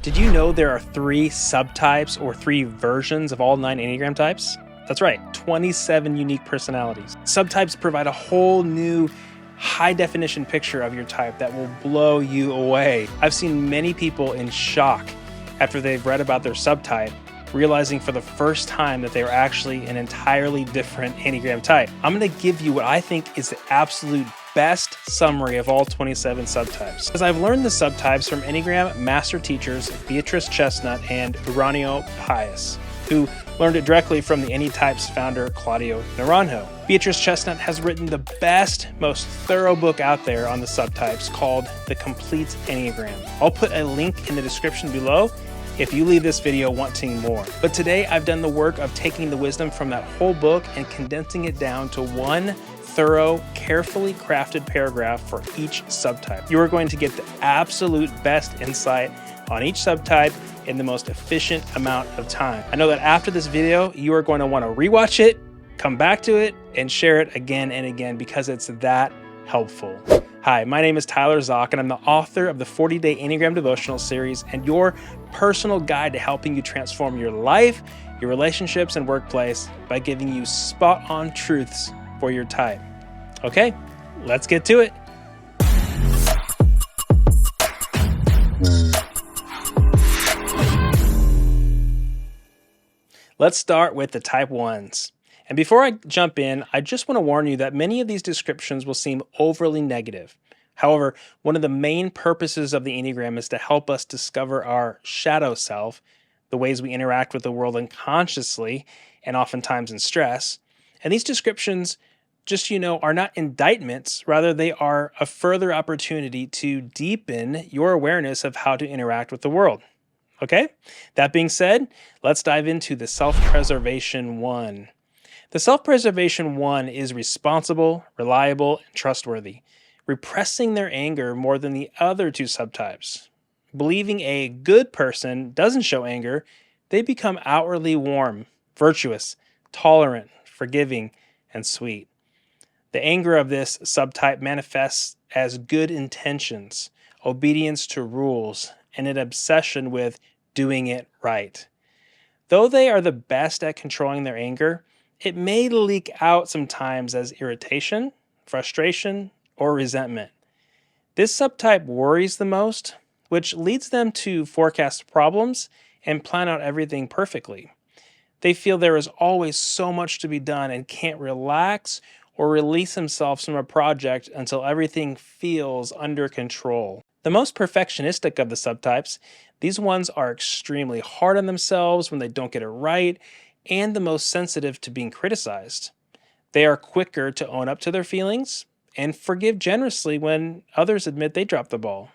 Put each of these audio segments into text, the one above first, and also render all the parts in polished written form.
Did you know there are 3 subtypes or 3 versions of all 9 Enneagram types? That's right, 27 unique personalities. Subtypes provide a whole new high-definition picture of your type that will blow you away. I've seen many people in shock after they've read about their subtype, realizing for the first time that they are actually an entirely different Enneagram type. I'm going to give you what I think is the absolute best summary of all 27 subtypes. As I've learned the subtypes from Enneagram master teachers Beatrice Chestnut and Uranio Pius, who learned it directly from the Enneatypes founder Claudio Naranjo. Beatrice Chestnut has written the best, most thorough book out there on the subtypes called The Complete Enneagram. I'll put a link in the description below if you leave this video wanting more. But today I've done the work of taking the wisdom from that whole book and condensing it down to one thorough, carefully crafted paragraph for each subtype. You are going to get the absolute best insight on each subtype in the most efficient amount of time. I know that after this video, you are going to want to rewatch it, come back to it, and share it again and again because it's that helpful. Hi, my name is Tyler Zock, and I'm the author of the 40-Day Enneagram Devotional Series and your personal guide to helping you transform your life, your relationships, and workplace by giving you spot-on truths for your type. Okay, let's get to it. Let's start with the type 1s. And before I jump in, I just want to warn you that many of these descriptions will seem overly negative. However, one of the main purposes of the Enneagram is to help us discover our shadow self, the ways we interact with the world unconsciously and oftentimes in stress. And these descriptions, just so you know, are not indictments. Rather, they are a further opportunity to deepen your awareness of how to interact with the world. Okay? That being said, let's dive into the self-preservation 1. The self-preservation 1 is responsible, reliable, and trustworthy, repressing their anger more than the other 2 subtypes. Believing a good person doesn't show anger, they become outwardly warm, virtuous, tolerant, forgiving, and sweet. The anger of this subtype manifests as good intentions, obedience to rules, and an obsession with doing it right. Though they are the best at controlling their anger, it may leak out sometimes as irritation, frustration, or resentment. This subtype worries the most, which leads them to forecast problems and plan out everything perfectly. They feel there is always so much to be done and can't relax or release themselves from a project until everything feels under control. The most perfectionistic of the subtypes, these ones are extremely hard on themselves when they don't get it right, and the most sensitive to being criticized. They are quicker to own up to their feelings and forgive generously when others admit they dropped the ball.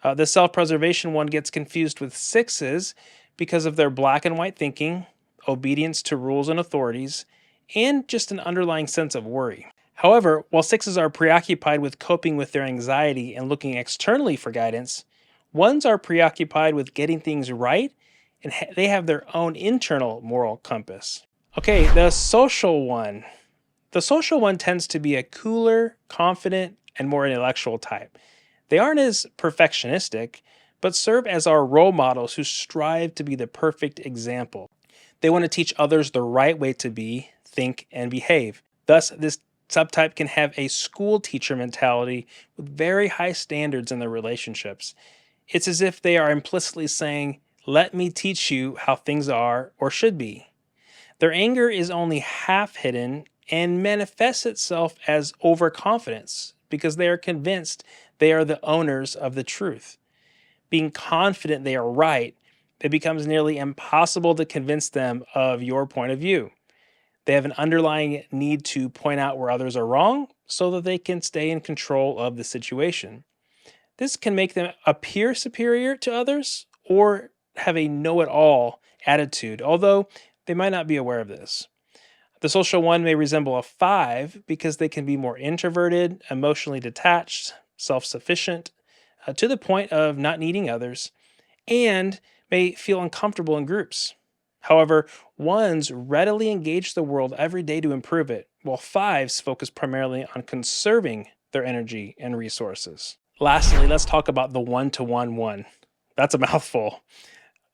The self-preservation 1 gets confused with 6s because of their black and white thinking, obedience to rules and authorities, and just an underlying sense of worry. However, while 6s are preoccupied with coping with their anxiety and looking externally for guidance, 1s are preoccupied with getting things right, and they have their own internal moral compass. Okay, the social 1. The social 1 tends to be a cooler, confident, and more intellectual type. They aren't as perfectionistic, but serve as our role models who strive to be the perfect example. They want to teach others the right way to be, think, and behave. Thus, this subtype can have a school teacher mentality with very high standards in their relationships. It's as if they are implicitly saying, "Let me teach you how things are or should be." Their anger is only half hidden and manifests itself as overconfidence because they are convinced they are the owners of the truth. Being confident they are right, it becomes nearly impossible to convince them of your point of view. They have an underlying need to point out where others are wrong so that they can stay in control of the situation. This can make them appear superior to others or have a know-it-all attitude, although they might not be aware of this. The social 1 may resemble a 5 because they can be more introverted, emotionally detached, self-sufficient, to the point of not needing others, and may feel uncomfortable in groups. However, 1s readily engage the world every day to improve it, while 5s focus primarily on conserving their energy and resources. Lastly, let's talk about the 1-to-1 1. That's a mouthful.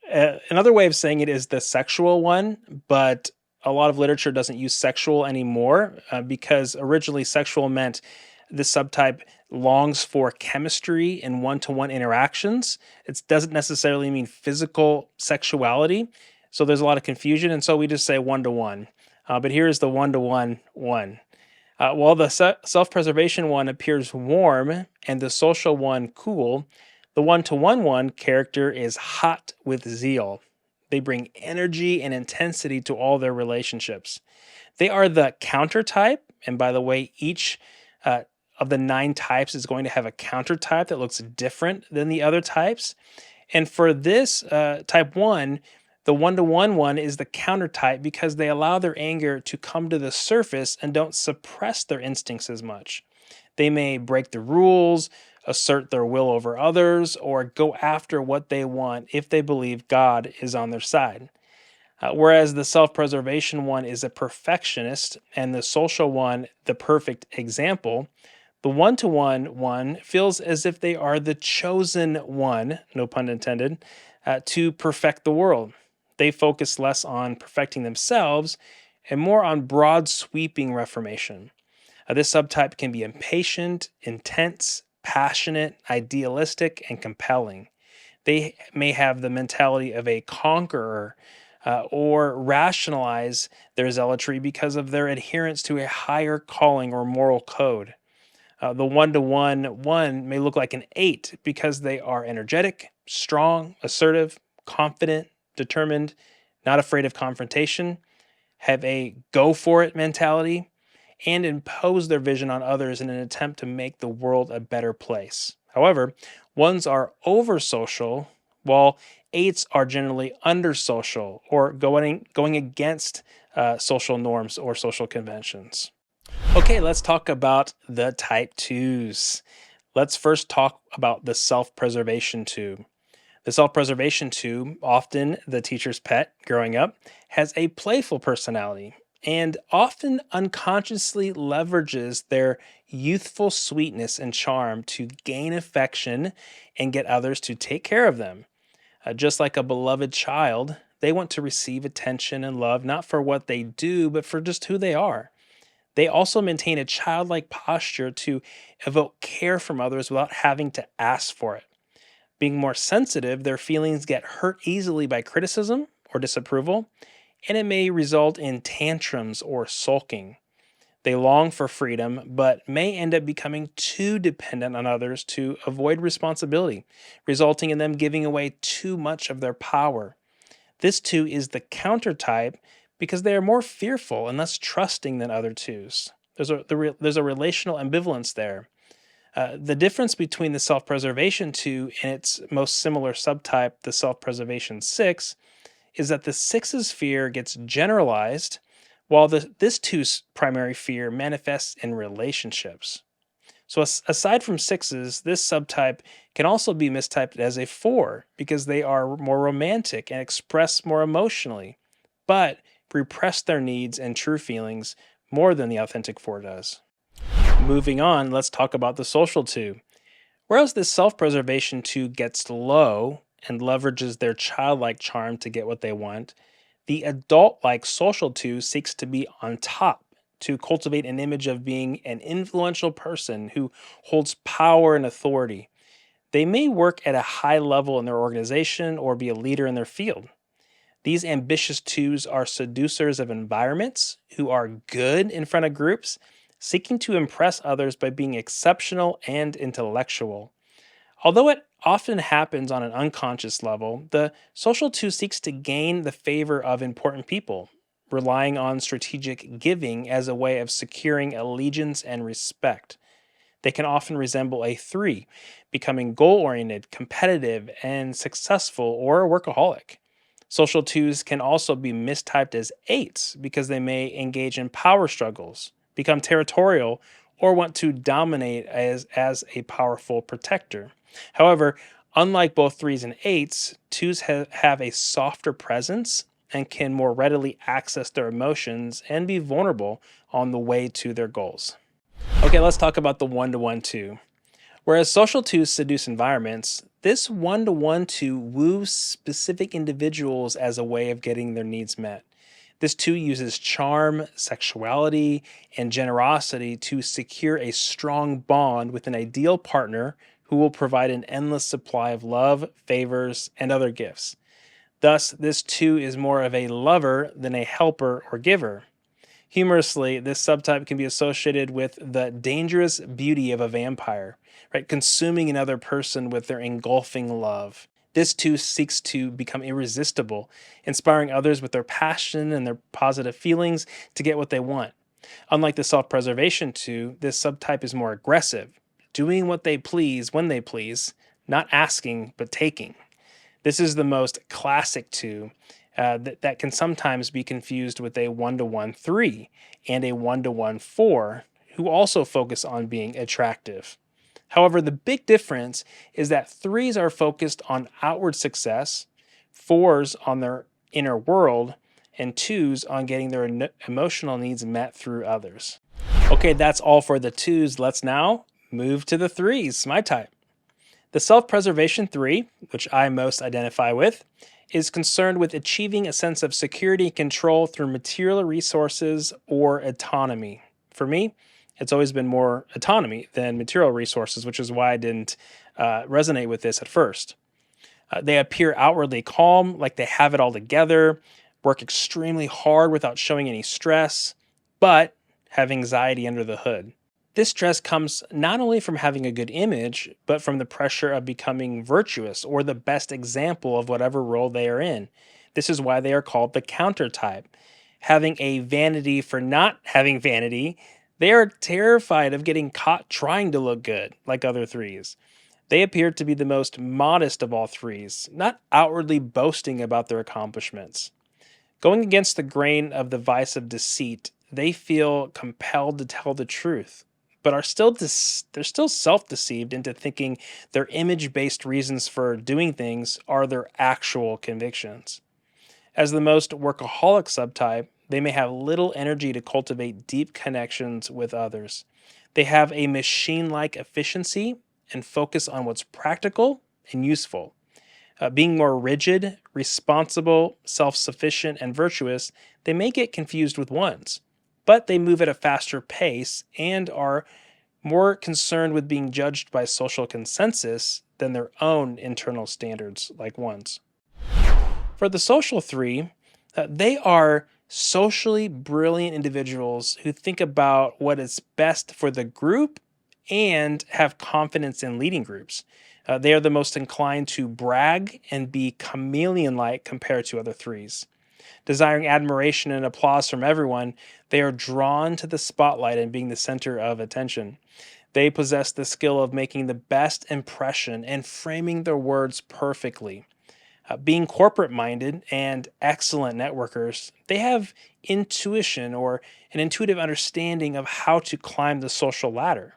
Another way of saying it is the sexual one, but a lot of literature doesn't use sexual anymore because originally sexual meant this subtype longs for chemistry and one-to-one interactions. It doesn't necessarily mean physical sexuality. So there's a lot of confusion. And so we just say one-to-one. But here's the one-to-one one. While the self-preservation one appears warm and the social one cool, the one-to-one one character is hot with zeal. They bring energy and intensity to all their relationships. They are the counter type, and by the way, each of the 9 types is going to have a counter type that looks different than the other types. And for this type 1, the one-to-one one is the counter type because they allow their anger to come to the surface and don't suppress their instincts as much. They may break the rules, assert their will over others, or go after what they want if they believe God is on their side. Whereas the self-preservation one is a perfectionist and the social one the perfect example, the one-to-one one feels as if they are the chosen one, no pun intended, to perfect the world. They focus less on perfecting themselves and more on broad sweeping reformation. This subtype can be impatient, intense, passionate, idealistic, and compelling. They may have the mentality of a conqueror or rationalize their zealotry because of their adherence to a higher calling or moral code. The one-to-one one may look like an 8 because they are energetic, strong, assertive, confident, determined, not afraid of confrontation, have a go-for-it mentality, and impose their vision on others in an attempt to make the world a better place. However, ones are over-social, while 8s are generally under-social or going against social norms or social conventions. Okay, let's talk about the type 2s. Let's first talk about the self-preservation 2. The self-preservation 2, often the teacher's pet growing up, has a playful personality and often unconsciously leverages their youthful sweetness and charm to gain affection and get others to take care of them. Just like a beloved child, they want to receive attention and love not for what they do, but for just who they are. They also maintain a childlike posture to evoke care from others without having to ask for it. Being more sensitive, their feelings get hurt easily by criticism or disapproval, and it may result in tantrums or sulking. They long for freedom, but may end up becoming too dependent on others to avoid responsibility, resulting in them giving away too much of their power. This too is the counter type because they are more fearful and less trusting than other 2s. There's a relational ambivalence there. The difference between the self-preservation 2 and its most similar subtype, the self-preservation 6, is that the 6's fear gets generalized, while this 2's primary fear manifests in relationships. So aside from 6's, this subtype can also be mistyped as a 4 because they are more romantic and express more emotionally, but repress their needs and true feelings more than the authentic 4 does. Moving on, let's talk about the social 2. Whereas this self-preservation 2 gets low and leverages their childlike charm to get what they want, the adult-like social 2 seeks to be on top, to cultivate an image of being an influential person who holds power and authority. They may work at a high level in their organization or be a leader in their field. These ambitious 2s are seducers of environments who are good in front of groups, seeking to impress others by being exceptional and intellectual. Although it often happens on an unconscious level, the social 2 seeks to gain the favor of important people, relying on strategic giving as a way of securing allegiance and respect. They can often resemble a 3, becoming goal-oriented, competitive, and successful, or a workaholic. Social 2s can also be mistyped as 8s because they may engage in power struggles, become territorial, or want to dominate as a powerful protector. However, unlike both 3s and 8s, 2s have a softer presence and can more readily access their emotions and be vulnerable on the way to their goals. Okay, let's talk about the one-to-one 2. Whereas social 2s seduce environments, this one-to-one to woo specific individuals as a way of getting their needs met. This two uses charm, sexuality, and generosity to secure a strong bond with an ideal partner who will provide an endless supply of love, favors, and other gifts. Thus, this two is more of a lover than a helper or giver. Humorously, this subtype can be associated with the dangerous beauty of a vampire, right? Consuming another person with their engulfing love. This too seeks to become irresistible, inspiring others with their passion and their positive feelings to get what they want. Unlike the self-preservation two, this subtype is more aggressive, doing what they please when they please, not asking but taking. This is the most classic two that can sometimes be confused with a one-to-one 3 and a one-to-one 4, who also focus on being attractive. However, the big difference is that 3s are focused on outward success, 4s on their inner world, and 2s on getting their emotional needs met through others. Okay, that's all for the 2s. Let's now move to the 3s, my type. The self-preservation 3, which I most identify with, is concerned with achieving a sense of security and control through material resources or autonomy. For me, it's always been more autonomy than material resources, which is why I didn't resonate with this at first. They appear outwardly calm, like they have it all together, work extremely hard without showing any stress, but have anxiety under the hood. This stress comes not only from having a good image, but from the pressure of becoming virtuous or the best example of whatever role they are in. This is why they are called the counter type. Having a vanity for not having vanity, they are terrified of getting caught trying to look good, like other 3s. They appear to be the most modest of all 3s, not outwardly boasting about their accomplishments. Going against the grain of the vice of deceit, they feel compelled to tell the truth, but are they're still self-deceived into thinking their image-based reasons for doing things are their actual convictions. As the most workaholic subtype, they may have little energy to cultivate deep connections with others. They have a machine-like efficiency and focus on what's practical and useful. Being more rigid, responsible, self-sufficient, and virtuous, they may get confused with 1s. But they move at a faster pace and are more concerned with being judged by social consensus than their own internal standards, like 1s. For the social 3, they are socially brilliant individuals who think about what is best for the group and have confidence in leading groups. They are the most inclined to brag and be chameleon-like compared to other 3s. Desiring admiration and applause from everyone, they are drawn to the spotlight and being the center of attention. They possess the skill of making the best impression and framing their words perfectly. Being corporate-minded and excellent networkers, they have intuition or an intuitive understanding of how to climb the social ladder.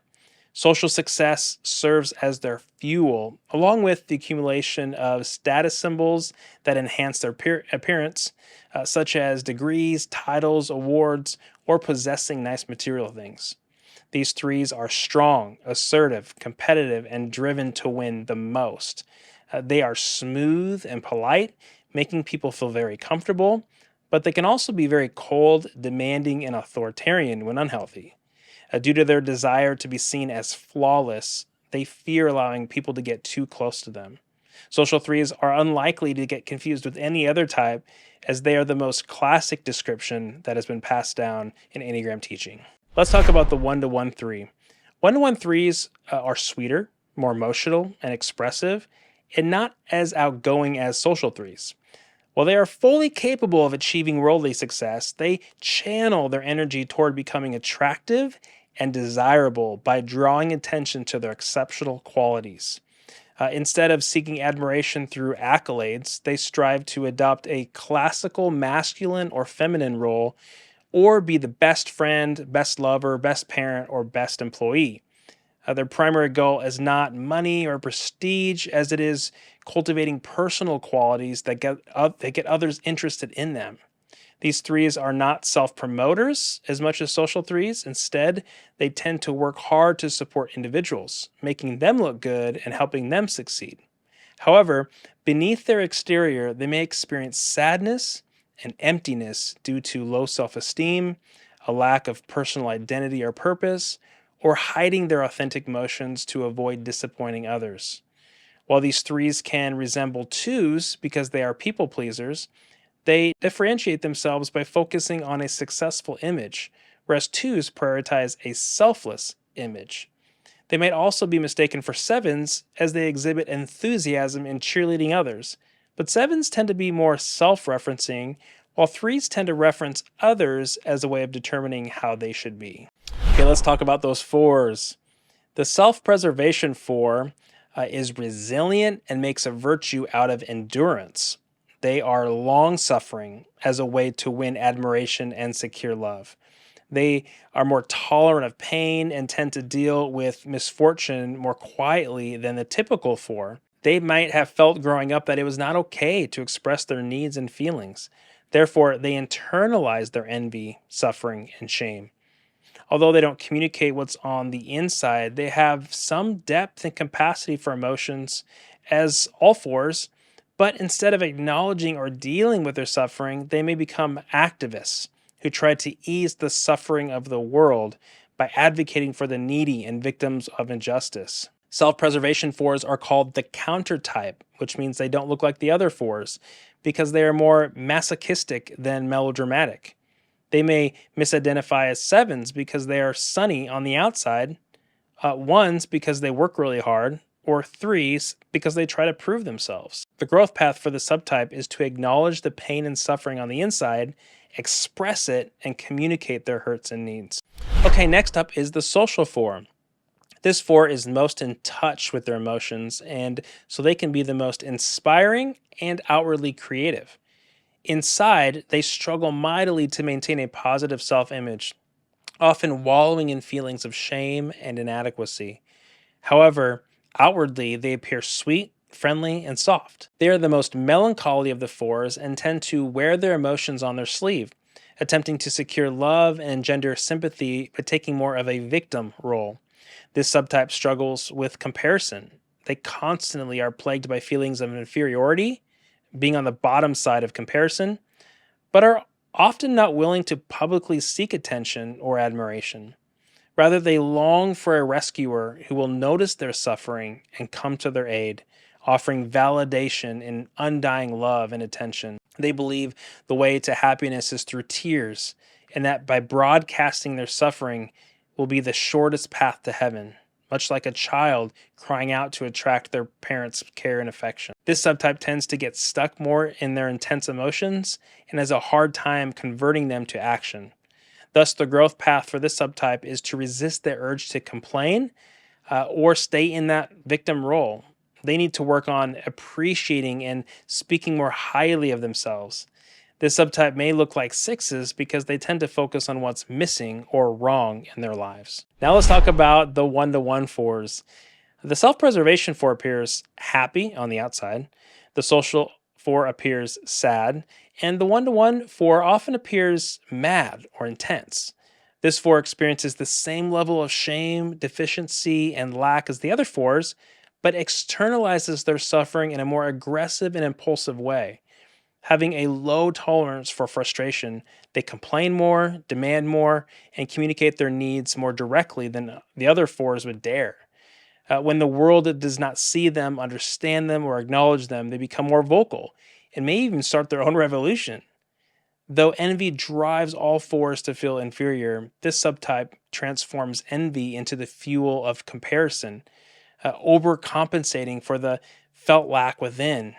Social success serves as their fuel, along with the accumulation of status symbols that enhance their appearance, such as degrees, titles, awards, or possessing nice material things. These 3s are strong, assertive, competitive, and driven to win the most. They are smooth and polite, making people feel very comfortable, but they can also be very cold, demanding, and authoritarian when unhealthy. Due to their desire to be seen as flawless, they fear allowing people to get too close to them. Social 3s are unlikely to get confused with any other type, as they are the most classic description that has been passed down in Enneagram teaching. Let's talk about the one-to-one 3. One-to-one 3s are sweeter, more emotional, and expressive, and not as outgoing as social 3s. While they are fully capable of achieving worldly success, they channel their energy toward becoming attractive and desirable by drawing attention to their exceptional qualities. Instead of seeking admiration through accolades, they strive to adopt a classical masculine or feminine role or be the best friend, best lover, best parent, or best employee. Their primary goal is not money or prestige, as it is cultivating personal qualities that get others interested in them. These 3s are not self-promoters as much as social 3s. Instead, they tend to work hard to support individuals, making them look good and helping them succeed. However, beneath their exterior, they may experience sadness and emptiness due to low self esteem, a lack of personal identity or purpose, or hiding their authentic emotions to avoid disappointing others. While these threes can resemble twos because they are people pleasers, they differentiate themselves by focusing on a successful image, whereas twos prioritize a selfless image. They might also be mistaken for sevens as they exhibit enthusiasm in cheerleading others, but sevens tend to be more self referencing, while threes tend to reference others as a way of determining how they should be. Okay, let's talk about those fours. The self preservation four is resilient and makes a virtue out of endurance. They are long suffering as a way to win admiration and secure love. They are more tolerant of pain and tend to deal with misfortune more quietly than the typical four. They might have felt growing up that it was not okay to express their needs and feelings. Therefore, they internalize their envy, suffering, and shame. Although they don't communicate what's on the inside, they have some depth and capacity for emotions, as all fours, but instead of acknowledging or dealing with their suffering, they may become activists who try to ease the suffering of the world by advocating for the needy and victims of injustice. Self preservation fours are called the counter type, which means they don't look like the other fours because they are more masochistic than melodramatic. They may misidentify as sevens because they are sunny on the outside, ones because they work really hard, or threes because they try to prove themselves. The growth path for the subtype is to acknowledge the pain and suffering on the inside, express it, and communicate their hurts and needs. Okay, next up is the social four. This four is most in touch with their emotions, and so they can be the most inspiring and outwardly creative. Inside, they struggle mightily to maintain a positive self-image, often wallowing in feelings of shame and inadequacy. However, outwardly, they appear sweet, friendly, and soft. They are the most melancholy of the fours and tend to wear their emotions on their sleeve, attempting to secure love and engender sympathy but taking more of a victim role. This subtype struggles with comparison. They constantly are plagued by feelings of inferiority, being on the bottom side of comparison, but are often not willing to publicly seek attention or admiration. Rather, they long for a rescuer who will notice their suffering and come to their aid, offering validation and undying love and attention. They believe the way to happiness is through tears, and that by broadcasting their suffering will be the shortest path to heaven, much like a child crying out to attract their parents' care and affection. This subtype tends to get stuck more in their intense emotions and has a hard time converting them to action. Thus, the growth path for this subtype is to resist the urge to complain or stay in that victim role. They need to work on appreciating and speaking more highly of themselves. This subtype may look like sixes because they tend to focus on what's missing or wrong in their lives. Now let's talk about the one-to-one fours. The self-preservation four appears happy on the outside. The social four appears sad. And the one-to-one four often appears mad or intense. This four experiences the same level of shame, deficiency, and lack as the other fours, but externalizes their suffering in a more aggressive and impulsive way. Having a low tolerance for frustration, they complain more, demand more, and communicate their needs more directly than the other fours would dare. When the world does not see them, understand them, or acknowledge them, they become more vocal and may even start their own revolution. Though envy drives all fours to feel inferior, this subtype transforms envy into the fuel of comparison, overcompensating for the felt lack within.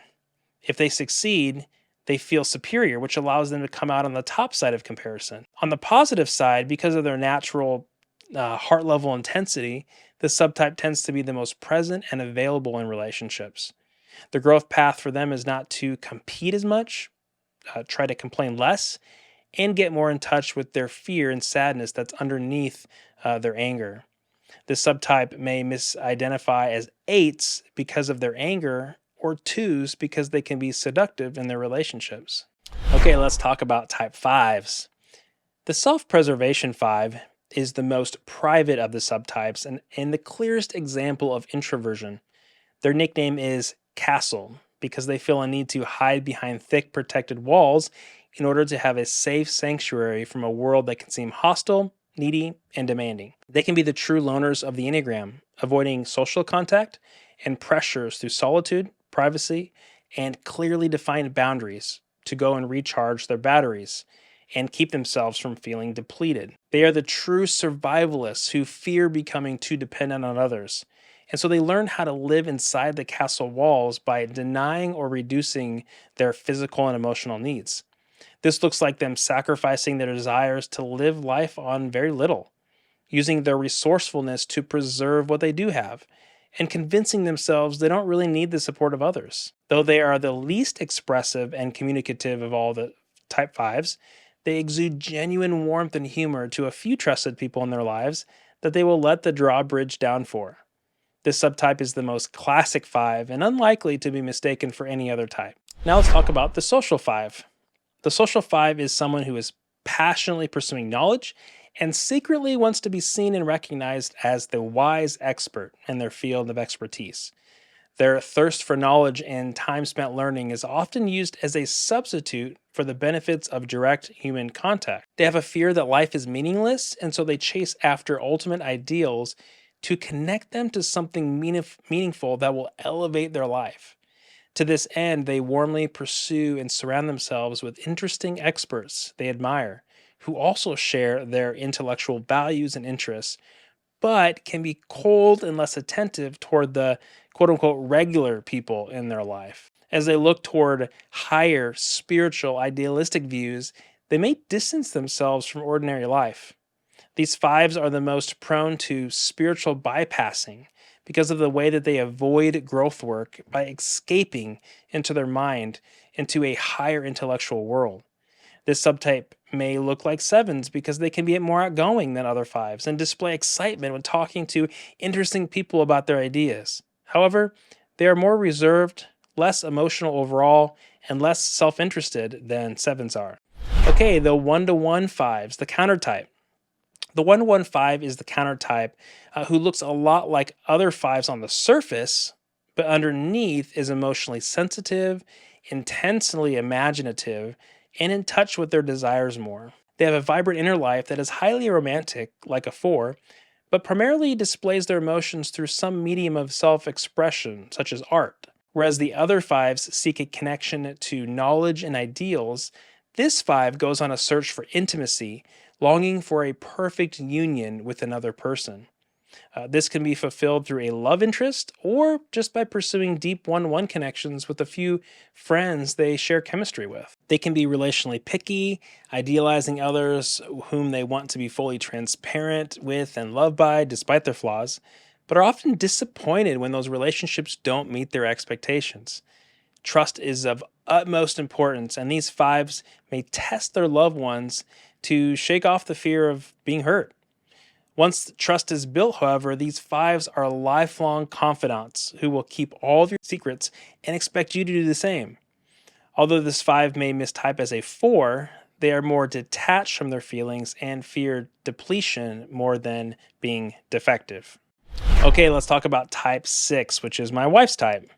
If they succeed, they feel superior, which allows them to come out on the top side of comparison. On the positive side, because of their natural heart level intensity, this subtype tends to be the most present and available in relationships. The growth path for them is not to compete as much, try to complain less, and get more in touch with their fear and sadness that's underneath their anger. This subtype may misidentify as eights because of their anger, or twos because they can be seductive in their relationships. Okay, let's talk about type fives. The self-preservation five is the most private of the subtypes and the clearest example of introversion. Their nickname is castle because they feel a need to hide behind thick protected walls in order to have a safe sanctuary from a world that can seem hostile, needy, and demanding. They can be the true loners of the Enneagram, avoiding social contact and pressures through solitude, privacy, and clearly defined boundaries to go and recharge their batteries and keep themselves from feeling depleted. They are the true survivalists who fear becoming too dependent on others. And so they learn how to live inside the castle walls by denying or reducing their physical and emotional needs. This looks like them sacrificing their desires to live life on very little, using their resourcefulness to preserve what they do have, and convincing themselves they don't really need the support of others. Though they are the least expressive and communicative of all the type 5s, they exude genuine warmth and humor to a few trusted people in their lives that they will let the drawbridge down for. This subtype is the most classic 5 and unlikely to be mistaken for any other type. Now let's talk about the social 5. The social 5 is someone who is passionately pursuing knowledge and secretly wants to be seen and recognized as the wise expert in their field of expertise. Their thirst for knowledge and time spent learning is often used as a substitute for the benefits of direct human contact. They have a fear that life is meaningless, and so they chase after ultimate ideals to connect them to something meaningful that will elevate their life. To this end, they warmly pursue and surround themselves with interesting experts they admire, who also share their intellectual values and interests, but can be cold and less attentive toward the quote-unquote regular people in their life. As they look toward higher, spiritual, idealistic views, they may distance themselves from ordinary life. These 5s are the most prone to spiritual bypassing because of the way that they avoid growth work by escaping into their mind into a higher intellectual world. This subtype may look like 7s because they can be more outgoing than other 5s and display excitement when talking to interesting people about their ideas. However, they are more reserved, less emotional overall, and less self-interested than 7s are. Okay, the 1-to-1 5s, the countertype. The 1-to-1 5 is the countertype who looks a lot like other 5s on the surface, but underneath is emotionally sensitive, intensely imaginative, and in touch with their desires more. They have a vibrant inner life that is highly romantic, like a 4, but primarily displays their emotions through some medium of self-expression, such as art. Whereas the other 5s seek a connection to knowledge and ideals, this 5 goes on a search for intimacy, longing for a perfect union with another person. This can be fulfilled through a love interest or just by pursuing deep one-on-one connections with a few friends they share chemistry with. They can be relationally picky, idealizing others whom they want to be fully transparent with and loved by despite their flaws, but are often disappointed when those relationships don't meet their expectations. Trust is of utmost importance, and these 5s may test their loved ones to shake off the fear of being hurt. Once trust is built, however, these 5s are lifelong confidants who will keep all of your secrets and expect you to do the same. Although this 5 may mistype as a 4, they are more detached from their feelings and fear depletion more than being defective. Okay, let's talk about type 6, which is my wife's type.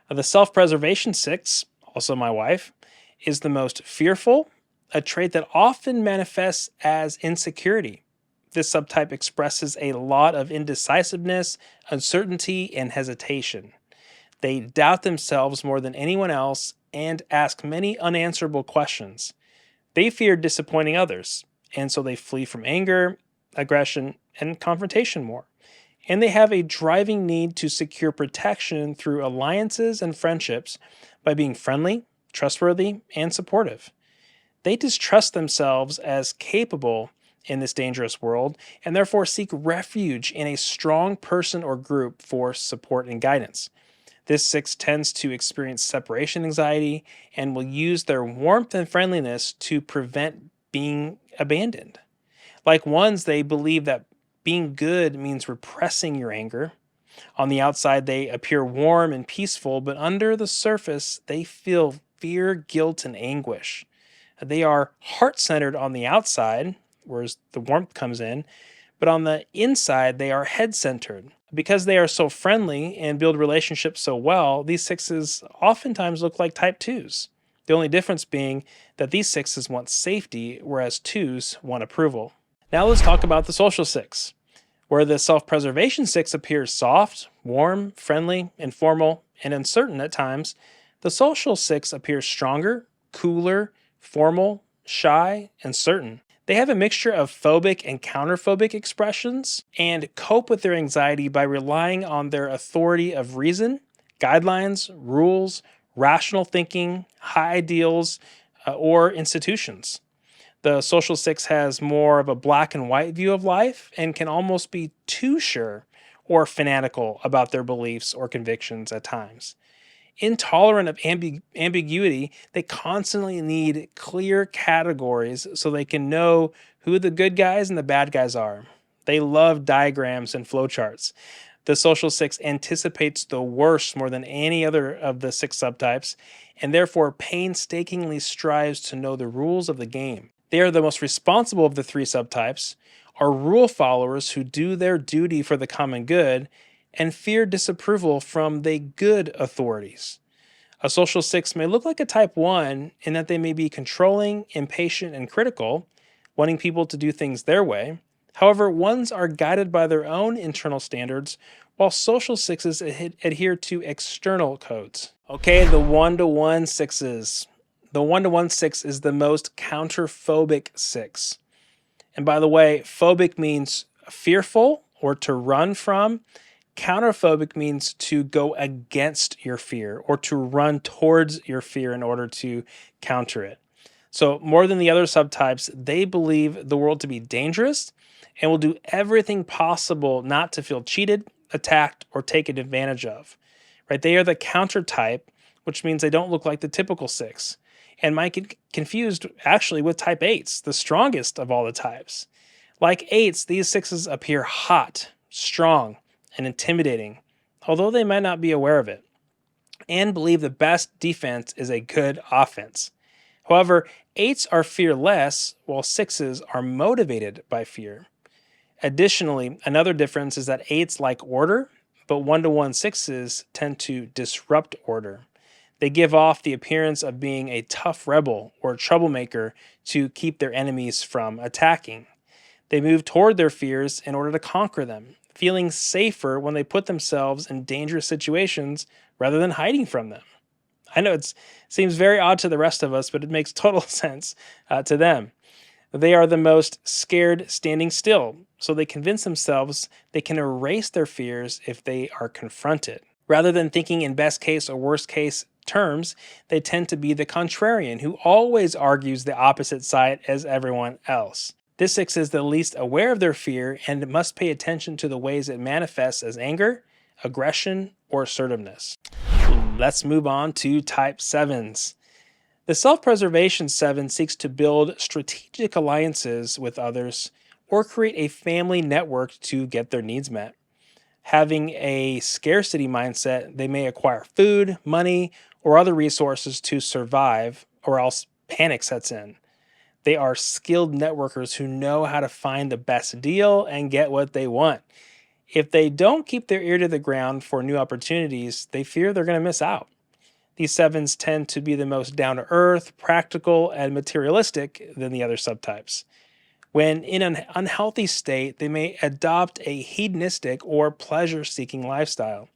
The self-preservation 6, also my wife, is the most fearful, a trait that often manifests as insecurity. This subtype expresses a lot of indecisiveness, uncertainty, and hesitation. They doubt themselves more than anyone else and ask many unanswerable questions. They fear disappointing others, and so they flee from anger, aggression, and confrontation more. And they have a driving need to secure protection through alliances and friendships by being friendly, trustworthy, and supportive. They distrust themselves as capable in this dangerous world and therefore seek refuge in a strong person or group for support and guidance. This 6 tends to experience separation anxiety and will use their warmth and friendliness to prevent being abandoned. Like 1s, they believe that being good means repressing your anger. On the outside, they appear warm and peaceful, but under the surface, they feel fear, guilt, and anguish. They are heart-centered on the outside, whereas the warmth comes in, but on the inside, they are head-centered. Because they are so friendly and build relationships so well, these sixes oftentimes look like type 2s. The only difference being that these sixes want safety, whereas 2s want approval. Now let's talk about the social six, where the self-preservation six appears soft, warm, friendly, informal, and uncertain at times. The social six appears stronger, cooler, formal, shy, and certain. They have a mixture of phobic and counterphobic expressions and cope with their anxiety by relying on their authority of reason, guidelines, rules, rational thinking, high ideals, or institutions. The social six has more of a black and white view of life and can almost be too sure or fanatical about their beliefs or convictions at times. Intolerant of ambiguity, they constantly need clear categories so they can know who the good guys and the bad guys are. They love diagrams and flowcharts. The social six anticipates the worst more than any other of the six subtypes, and therefore painstakingly strives to know the rules of the game. They are the most responsible of the three subtypes, are rule followers who do their duty for the common good, and fear disapproval from the good authorities. A social six may look like a type 1 in that they may be controlling, impatient, and critical, wanting people to do things their way. However, ones are guided by their own internal standards, while social sixes adhere to external codes. Okay, the 1-to-1 sixes. The 1-to-1 six is the most counterphobic six. And by the way, phobic means fearful or to run from. Counterphobic means to go against your fear or to run towards your fear in order to counter it. So more than the other subtypes, they believe the world to be dangerous and will do everything possible not to feel cheated, attacked, or taken advantage of. Right? They are the counter type, which means they don't look like the typical six, and might get confused actually with type 8s, the strongest of all the types. Like 8s, these sixes appear hot, strong, and intimidating, although they might not be aware of it, and believe the best defense is a good offense. However, 8s are fearless, while 6s are motivated by fear. Additionally, another difference is that 8s like order, but 1-to-1 6s tend to disrupt order. They give off the appearance of being a tough rebel or troublemaker to keep their enemies from attacking. They move toward their fears in order to conquer them, feeling safer when they put themselves in dangerous situations rather than hiding from them. I know it seems very odd to the rest of us, but it makes total sense to them. They are the most scared standing still, so they convince themselves they can erase their fears if they are confronted. Rather than thinking in best case or worst case terms, they tend to be the contrarian who always argues the opposite side as everyone else. This six is the least aware of their fear and must pay attention to the ways it manifests as anger, aggression, or assertiveness. Let's move on to type 7s. The self-preservation 7 seeks to build strategic alliances with others or create a family network to get their needs met. Having a scarcity mindset, they may acquire food, money, or other resources to survive, or else panic sets in. They are skilled networkers who know how to find the best deal and get what they want. If they don't keep their ear to the ground for new opportunities, they fear they're going to miss out. These 7s tend to be the most down-to-earth, practical, and materialistic than the other subtypes. When in an unhealthy state, they may adopt a hedonistic or pleasure-seeking lifestyle.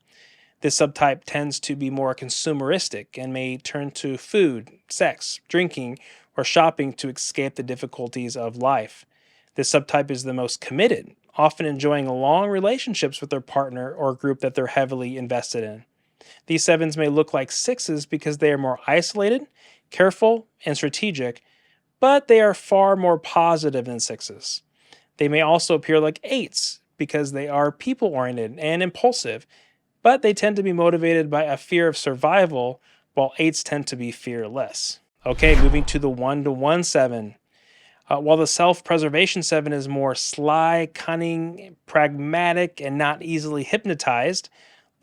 This subtype tends to be more consumeristic and may turn to food, sex, drinking, or shopping to escape the difficulties of life. This subtype is the most committed, often enjoying long relationships with their partner or group that they're heavily invested in. These 7s may look like 6s because they are more isolated, careful, and strategic, but they are far more positive than 6s. They may also appear like 8s because they are people-oriented and impulsive, but they tend to be motivated by a fear of survival, while 8s tend to be fearless. Okay, moving to the 1-to-1 7. While the self-preservation 7 is more sly, cunning, pragmatic, and not easily hypnotized,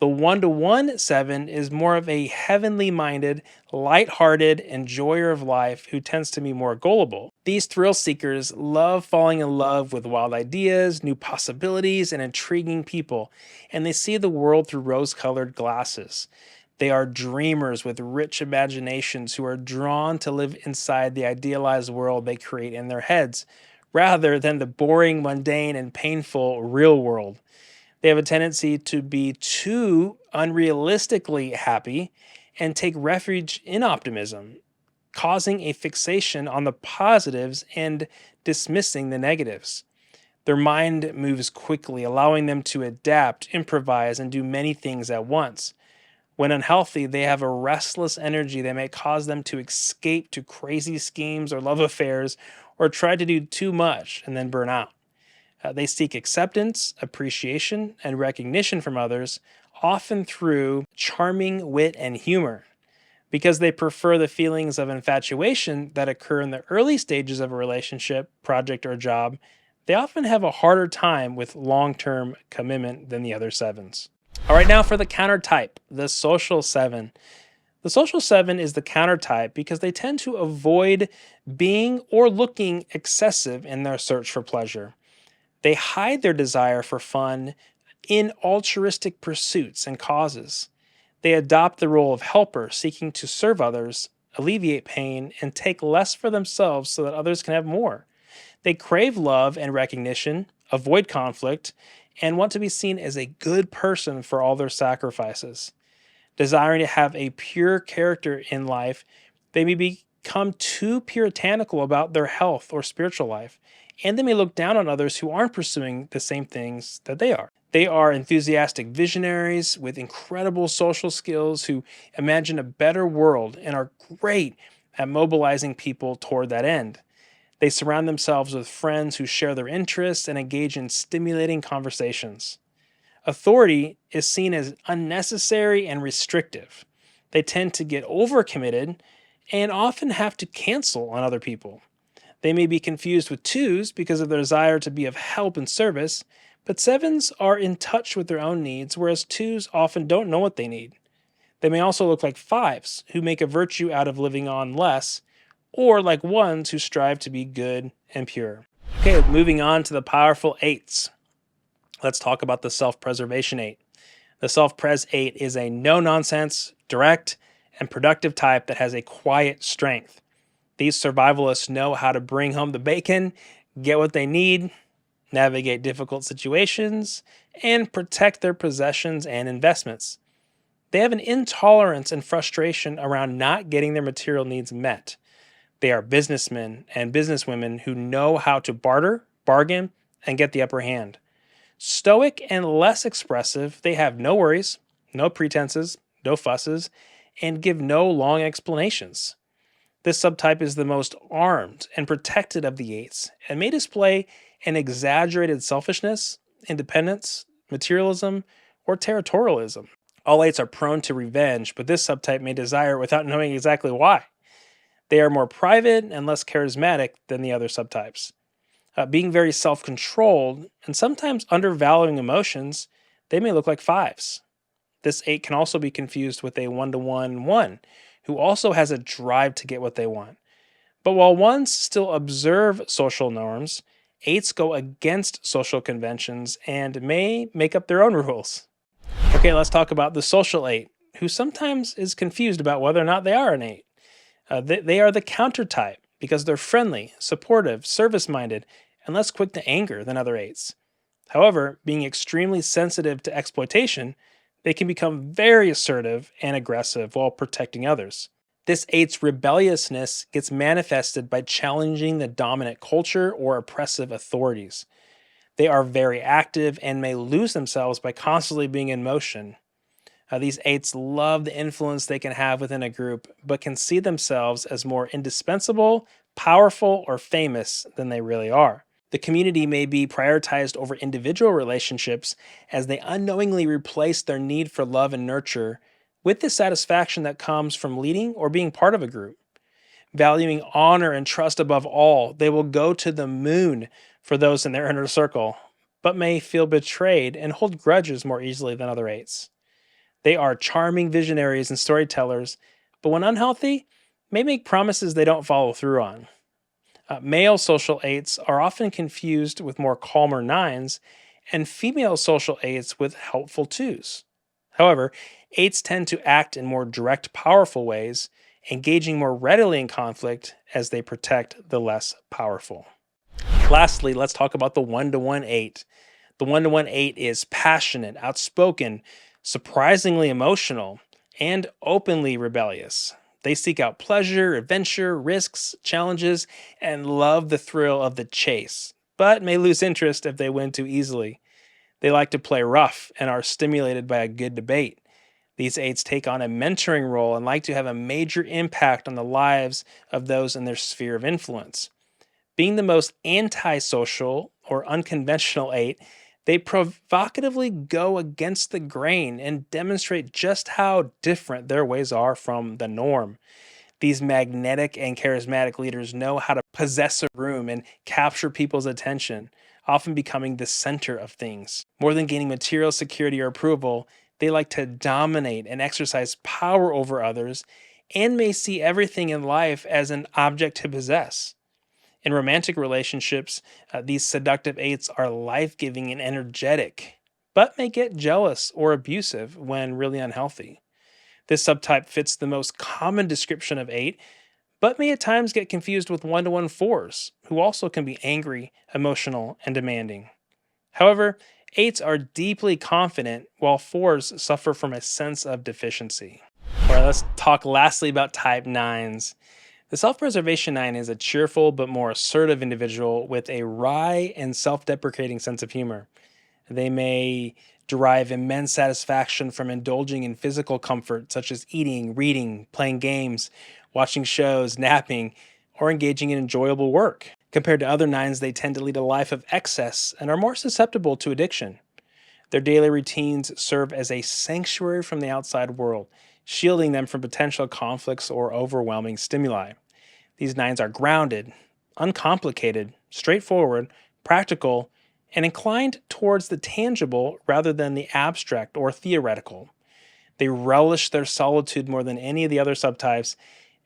The 1-to-1 7 is more of a heavenly minded, light-hearted enjoyer of life who tends to be more gullible. These thrill seekers love falling in love with wild ideas, new possibilities, and intriguing people, and they see the world through rose-colored glasses. They are dreamers with rich imaginations who are drawn to live inside the idealized world they create in their heads, rather than the boring, mundane, and painful real world. They have a tendency to be too unrealistically happy and take refuge in optimism, causing a fixation on the positives and dismissing the negatives. Their mind moves quickly, allowing them to adapt, improvise, and do many things at once. When unhealthy, they have a restless energy that may cause them to escape to crazy schemes or love affairs or try to do too much and then burn out. They seek acceptance, appreciation, and recognition from others, often through charming wit and humor. Because they prefer the feelings of infatuation that occur in the early stages of a relationship, project, or job, they often have a harder time with long term commitment than the other sevens. All right, now for the counter type, the social 7. The social 7 is the counter type because they tend to avoid being or looking excessive in their search for pleasure. They hide their desire for fun in altruistic pursuits and causes. They adopt the role of helper, seeking to serve others, alleviate pain, and take less for themselves so that others can have more. They crave love and recognition, avoid conflict, and want to be seen as a good person for all their sacrifices. Desiring to have a pure character in life, they may become too puritanical about their health or spiritual life, and they may look down on others who aren't pursuing the same things that they are. They are enthusiastic visionaries with incredible social skills who imagine a better world and are great at mobilizing people toward that end. They surround themselves with friends who share their interests and engage in stimulating conversations. Authority is seen as unnecessary and restrictive. They tend to get overcommitted and often have to cancel on other people. They may be confused with 2s because of their desire to be of help and service, but 7s are in touch with their own needs, whereas 2s often don't know what they need. They may also look like 5s, who make a virtue out of living on less, or like 1s who strive to be good and pure. Okay, moving on to the powerful 8s. Let's talk about the self-preservation 8. The self-pres 8 is a no-nonsense, direct, and productive type that has a quiet strength. These survivalists know how to bring home the bacon, get what they need, navigate difficult situations, and protect their possessions and investments. They have an intolerance and frustration around not getting their material needs met. They are businessmen and businesswomen who know how to barter, bargain, and get the upper hand. Stoic and less expressive, they have no worries, no pretenses, no fusses, and give no long explanations. This subtype is the most armed and protected of the 8s and may display an exaggerated selfishness, independence, materialism, or territorialism. All 8s are prone to revenge, but this subtype may desire it without knowing exactly why. They are more private and less charismatic than the other subtypes. Being very self-controlled and sometimes undervaluing emotions, they may look like 5s. This 8 can also be confused with a 1-to-1 1, who also has a drive to get what they want. But while 1s still observe social norms, 8s go against social conventions and may make up their own rules. Okay, let's talk about the social 8, who sometimes is confused about whether or not they are an 8. They are the counter type because they're friendly, supportive, service-minded, and less quick to anger than other 8s. However, being extremely sensitive to exploitation, they can become very assertive and aggressive while protecting others. This 8's rebelliousness gets manifested by challenging the dominant culture or oppressive authorities. They are very active and may lose themselves by constantly being in motion. These 8s love the influence they can have within a group, but can see themselves as more indispensable, powerful, or famous than they really are. The community may be prioritized over individual relationships as they unknowingly replace their need for love and nurture with the satisfaction that comes from leading or being part of a group. Valuing honor and trust above all, they will go to the moon for those in their inner circle, but may feel betrayed and hold grudges more easily than other 8s. They are charming visionaries and storytellers, but when unhealthy, may make promises they don't follow through on. Male social eights are often confused with more calmer nines, and female social eights with helpful twos. However, eights tend to act in more direct, powerful ways, engaging more readily in conflict as they protect the less powerful. Lastly, let's talk about the 1-to-1 eight. The 1-to-1 eight is passionate, outspoken, surprisingly emotional, and openly rebellious. They seek out pleasure, adventure, risks, challenges, and love the thrill of the chase, but may lose interest if they win too easily. They like to play rough and are stimulated by a good debate. These eights take on a mentoring role and like to have a major impact on the lives of those in their sphere of influence. Being the most antisocial or unconventional eight, they provocatively go against the grain and demonstrate just how different their ways are from the norm. These magnetic and charismatic leaders know how to possess a room and capture people's attention, often becoming the center of things. More than gaining material security or approval, they like to dominate and exercise power over others and may see everything in life as an object to possess. In romantic relationships, these seductive eights are life giving and energetic, but may get jealous or abusive when really unhealthy. This subtype fits the most common description of eight, but may at times get confused with 1-to-1 fours, who also can be angry, emotional, and demanding. However, eights are deeply confident, while fours suffer from a sense of deficiency. All right, let's talk lastly about type nines. The self-preservation nine is a cheerful but more assertive individual with a wry and self-deprecating sense of humor. They may derive immense satisfaction from indulging in physical comfort such as eating, reading, playing games, watching shows, napping, or engaging in enjoyable work. Compared to other nines, they tend to lead a life of excess and are more susceptible to addiction. Their daily routines serve as a sanctuary from the outside world, shielding them from potential conflicts or overwhelming stimuli. These nines are grounded, uncomplicated, straightforward, practical, and inclined towards the tangible rather than the abstract or theoretical. They relish their solitude more than any of the other subtypes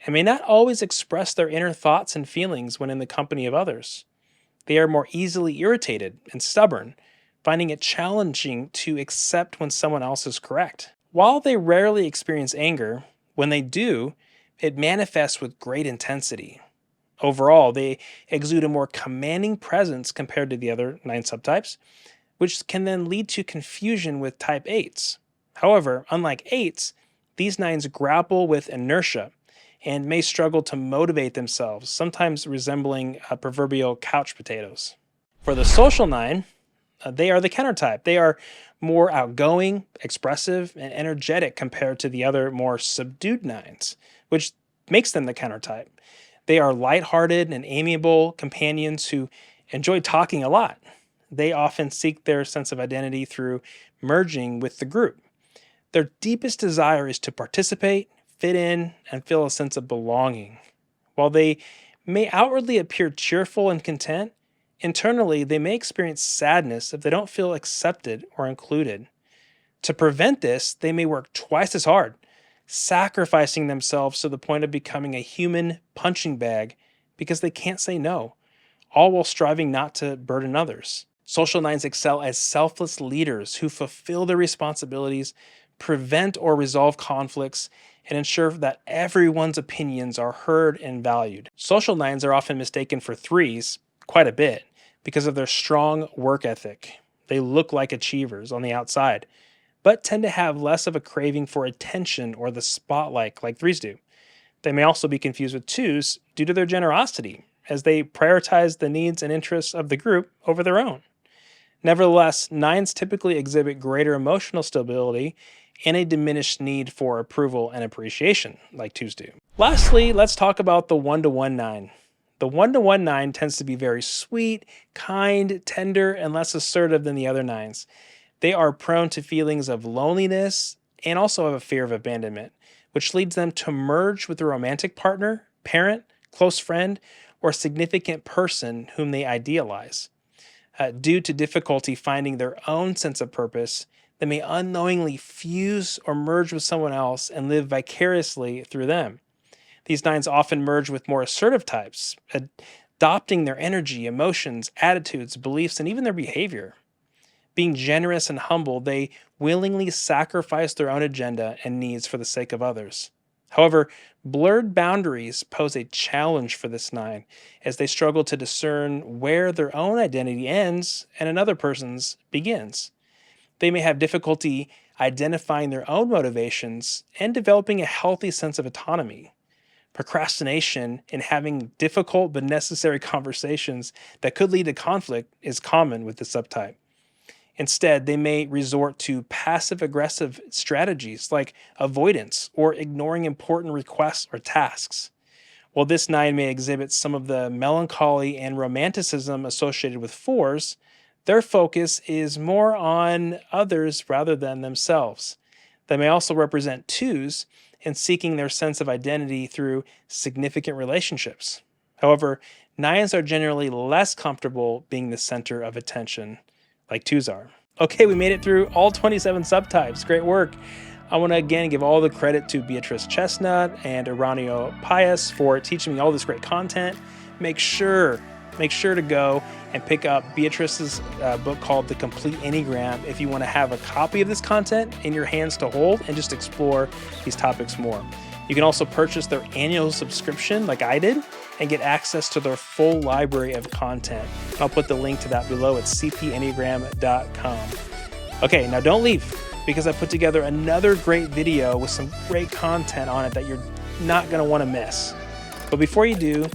and may not always express their inner thoughts and feelings when in the company of others. They are more easily irritated and stubborn, finding it challenging to accept when someone else is correct. While they rarely experience anger, when they do, it manifests with great intensity. Overall, they exude a more commanding presence compared to the other 9 subtypes, which can then lead to confusion with type 8s. However, unlike 8s, these 9s grapple with inertia and may struggle to motivate themselves, sometimes resembling proverbial couch potatoes. For the social 9, they are the countertype. They are more outgoing, expressive, and energetic compared to the other more subdued 9s, which makes them the countertype. They are lighthearted and amiable companions who enjoy talking a lot. They often seek their sense of identity through merging with the group. Their deepest desire is to participate, fit in, and feel a sense of belonging. While they may outwardly appear cheerful and content, internally they may experience sadness if they don't feel accepted or included. To prevent this, they may work twice as hard, sacrificing themselves to the point of becoming a human punching bag because they can't say no, all while striving not to burden others. Social 9s excel as selfless leaders who fulfill their responsibilities, prevent or resolve conflicts, and ensure that everyone's opinions are heard and valued. Social 9s are often mistaken for 3s quite a bit because of their strong work ethic. They look like achievers on the outside, but tend to have less of a craving for attention or the spotlight like 3s do. They may also be confused with 2s due to their generosity, as they prioritize the needs and interests of the group over their own. Nevertheless, 9s typically exhibit greater emotional stability and a diminished need for approval and appreciation, like 2s do. Lastly, let's talk about the 1-to-1 9. The 1-to-1 9 tends to be very sweet, kind, tender, and less assertive than the other 9s. They are prone to feelings of loneliness and also have a fear of abandonment, which leads them to merge with a romantic partner, parent, close friend, or significant person whom they idealize. Due to difficulty finding their own sense of purpose, They may unknowingly fuse or merge with someone else and live vicariously through them. These 9s often merge with more assertive types, adopting their energy, emotions, attitudes, beliefs, and even their behavior. Being generous and humble, they willingly sacrifice their own agenda and needs for the sake of others. However, blurred boundaries pose a challenge for this 9 as they struggle to discern where their own identity ends and another person's begins. They may have difficulty identifying their own motivations and developing a healthy sense of autonomy. Procrastination and having difficult but necessary conversations that could lead to conflict is common with the subtype. Instead, they may resort to passive-aggressive strategies like avoidance or ignoring important requests or tasks. While this 9 may exhibit some of the melancholy and romanticism associated with 4s, their focus is more on others rather than themselves. They may also represent 2s in seeking their sense of identity through significant relationships. However, 9s are generally less comfortable being the center of attention, like 2s are. Okay, we made it through all 27 subtypes. Great work. I want to again give all the credit to Beatrice Chestnut and Iranio Pius for teaching me all this great content. Make sure to go and pick up Beatrice's book called The Complete Enneagram if you want to have a copy of this content in your hands to hold and just explore these topics more. You can also purchase their annual subscription like I did and get access to their full library of content. I'll put the link to that below at cpenneagram.com. Okay, now don't leave because I put together another great video with some great content on it that you're not going to want to miss. But before you do,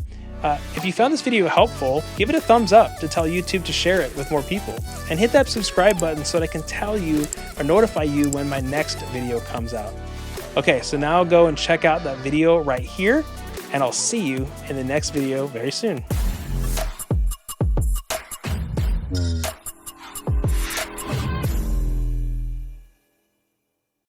if you found this video helpful, give it a thumbs up to tell YouTube to share it with more people. And hit that subscribe button so that I can tell you or notify you when my next video comes out. Okay, so now go and check out that video right here, and I'll see you in the next video very soon.